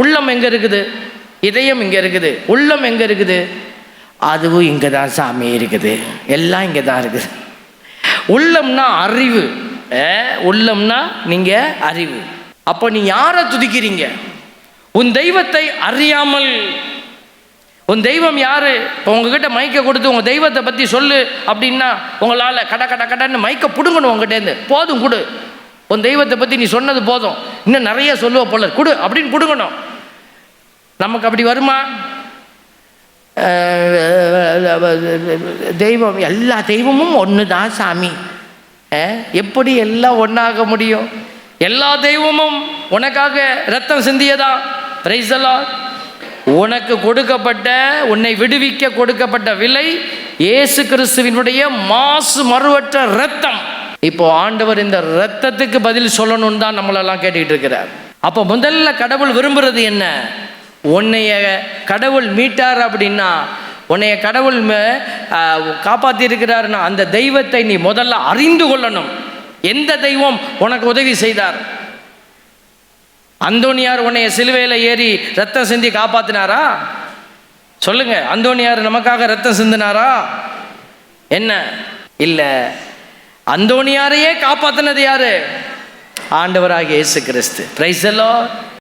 உள்ளம் எங்கே இருக்குது? இதயம் இங்கே இருக்குது. உள்ளம் எங்கே இருக்குது? அதுவும் இங்கே தான் சாமி இருக்குது. எல்லாம் இங்கே தான் இருக்குது. உள்ளம்னா அறிவு. உள்ளம்னா நீங்கள் அறிவு. அப்போ நீ யாரை துதிக்கிறீங்க? உன் தெய்வத்தை அறியாமல். உன் தெய்வம் யாரு? இப்போ உங்ககிட்ட மைக்கை கொடுத்து உங்கள் தெய்வத்தை பற்றி சொல்லு அப்படின்னா உங்களால் கடன்னு மைக்கை பிடுங்கணும் உங்ககிட்டேருந்து. போதும் கொடு, உன் தெய்வத்தை பற்றி நீ சொன்னது போதும், இன்னும் நிறைய சொல்லுவ போல கொடு அப்படின்னு பிடுங்கணும். நமக்கு அப்படி வருமா? தெய்வம், எல்லா தெய்வமும் ஒன்று தான் சாமி. எப்படி எல்லாம் ஒன்றாக முடியும்? எல்லா தெய்வமும் உனக்காக ரத்தம் சிந்தியதா? Praise the Lord. உனக்கு கொடுக்கப்பட்ட, உன்னை விடுவிக்க கொடுக்கப்பட்ட விலை இயேசு கிறிஸ்துவினுடைய மாசு மறுவற்ற ரத்தம். இப்போ ஆண்டவர் இந்த ரத்தத்துக்கு பதில் சொல்லணும்னு தான் நம்மளெல்லாம் கேட்டுக்கிட்டு இருக்கிறார். அப்போ முதல்ல கடவுள் விரும்புறது என்ன? உன்னைய கடவுள் மீட்டார் அப்படின்னா, உன்னைய கடவுள் காப்பாற்றி இருக்கிறாருன்னா அந்த தெய்வத்தை நீ முதல்ல அறிந்து கொள்ளணும். எந்த தெய்வம் உனக்கு உதவி செய்தார்? அந்தோனியார் உன்னைய சிலுவையில் ஏறி ரத்தம் சிந்தி காப்பாத்தினாரா? சொல்லுங்க, அந்தோனியார் நமக்காக ரத்தம் சிந்தினாரா? என்ன? இல்லை. அந்தோனியாரையே காப்பாத்தினது யாரு? ஆண்டவராகிய இயேசு கிறிஸ்து. Praise the Lord.